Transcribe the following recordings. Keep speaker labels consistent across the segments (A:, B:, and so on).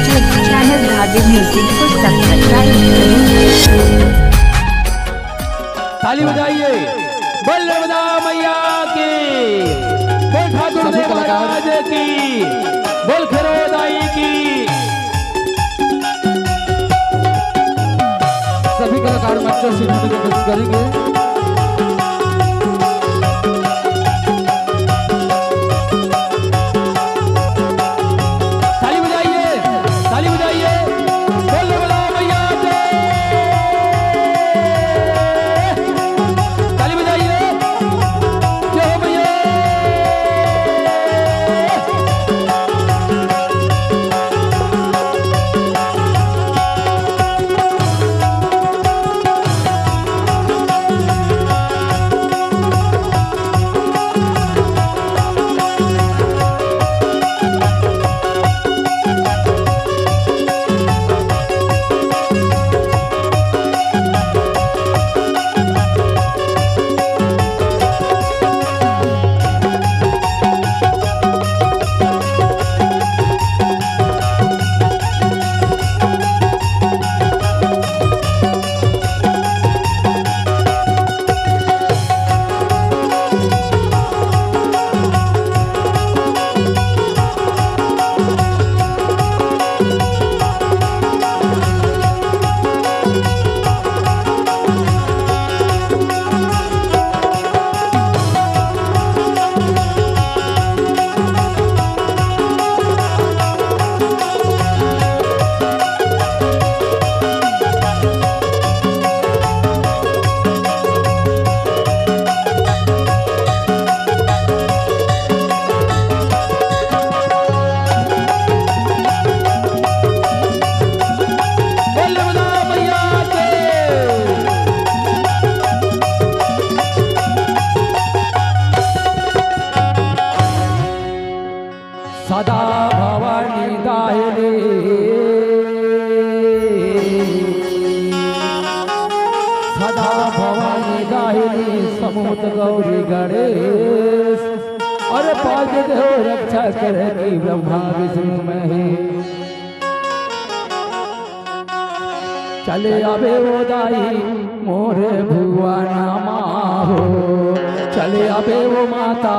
A: Channel धागे music को subscribe करें।
B: ताली बजाइए, बोल बजा मैया की, बोल ठाकुर देव महाराज की, बोल खरोदाई की। सभी कलाकार मंच से कोशिश करेंगे। सदा भवानी दाहिनी सदा भवानी दाहिनी समुत गौरी गणेश और पाद देव रक्षा करेगी ब्रह्मा विष्णु महेश। चले आवे वो दाई मोरे भुवन माहो, चले आवे वो माता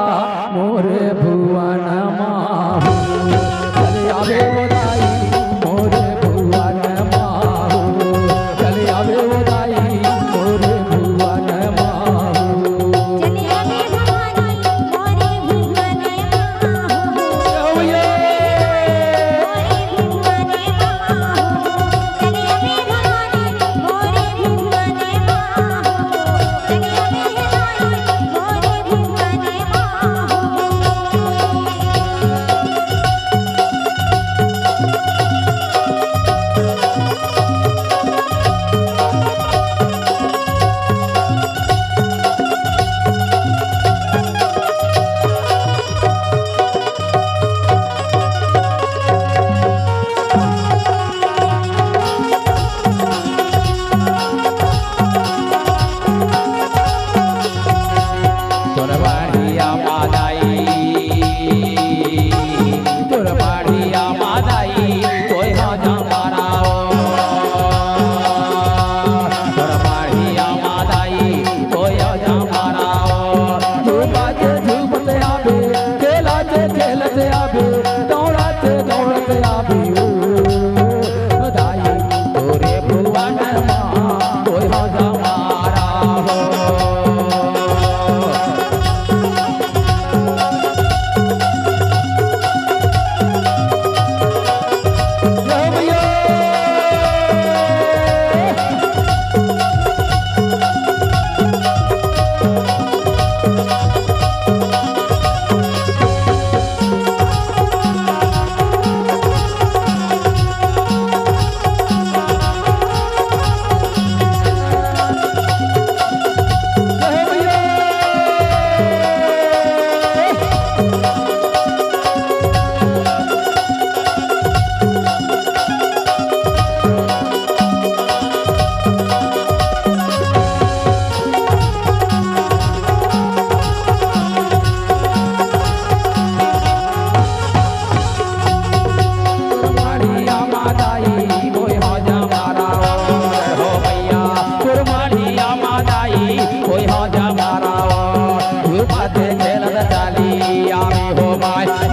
B: मोरे भुवन माहो, चले आवे वो दाई मोरे भुवन माहो, चले आवे वो दाई मोरे भुवन माहो,
C: चले आवे भवानी मोरे भुवन माहो,
B: भैया
C: मोरे भुवन माहो, चले आवे भवानी मोरे भुवन माहो, चले आवे भवानी मोरे भुवन माहो।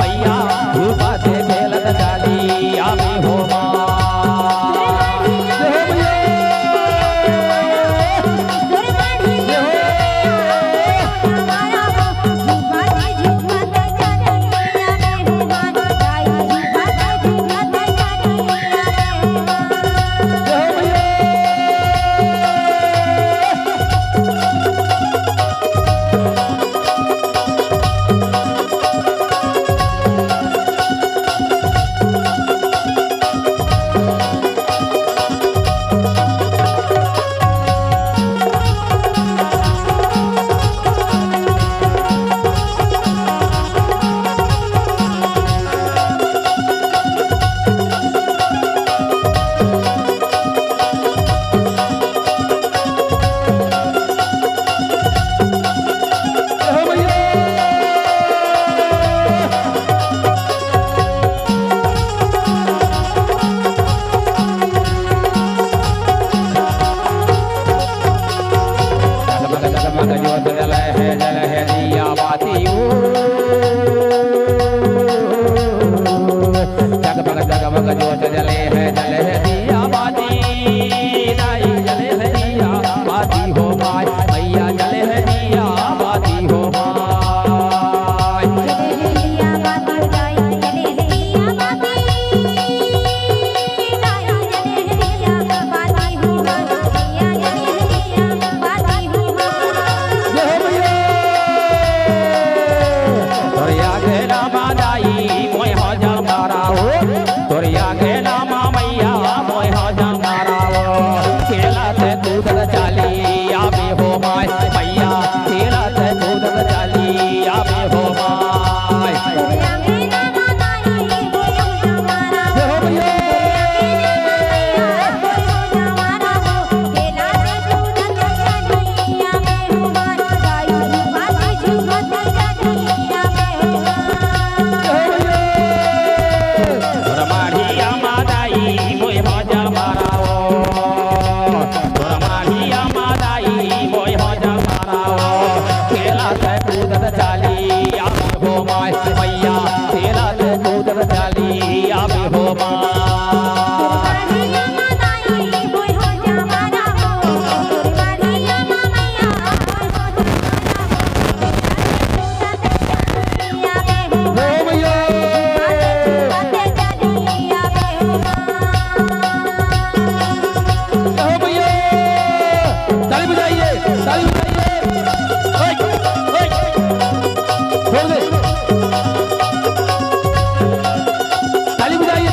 B: मैया धूपा से खेलत चाली आवे हो माय जय हो मैया जल है दिया बाती जगमग जोत जले है दिया बाती दाई जले है दिया बाती हो माय मैया जले है दिया बाती हो माय तोरिया के नामा दाई मोय हो जा मारा हो तोरिया के नामा मैया मोय हो जा मारा हो खेला से कूदत चाली आवे हो माय मैया खेला से कूदत चाली आवे हो माय जय हो मैया माढ़िया मादाई मोय हो जा मारा हो माढ़िया मादाई मोय हो जा मारा हो खेला से कूदत चाली आवे हो माय मैया खेला से कूदत चाली आवे हो माय हो मैया हो भैया ताली बजाइए ओए ओए छोड़ दे ताली बजाइए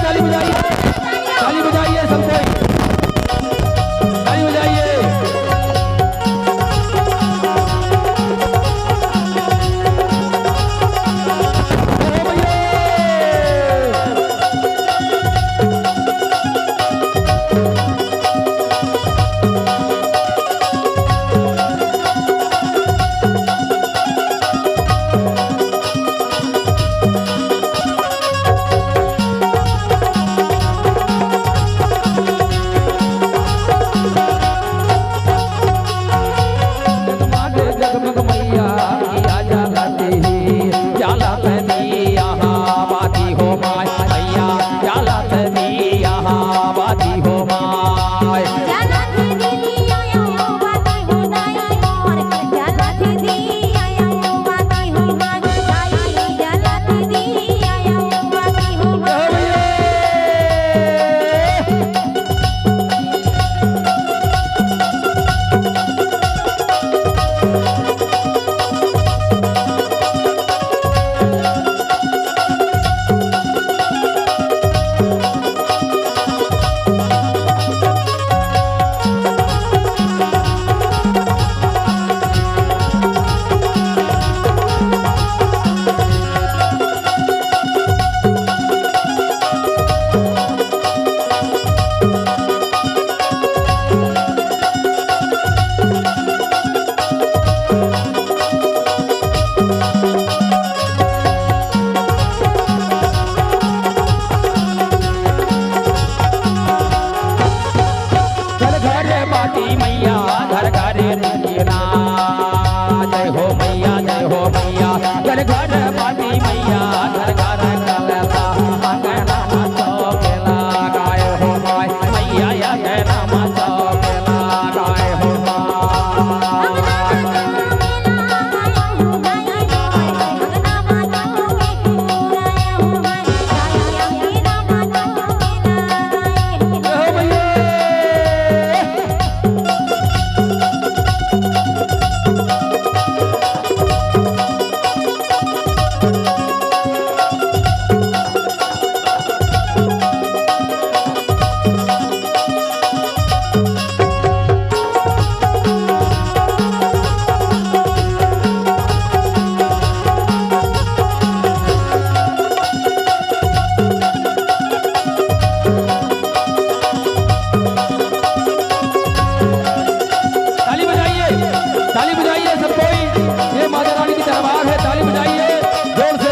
D: जोर से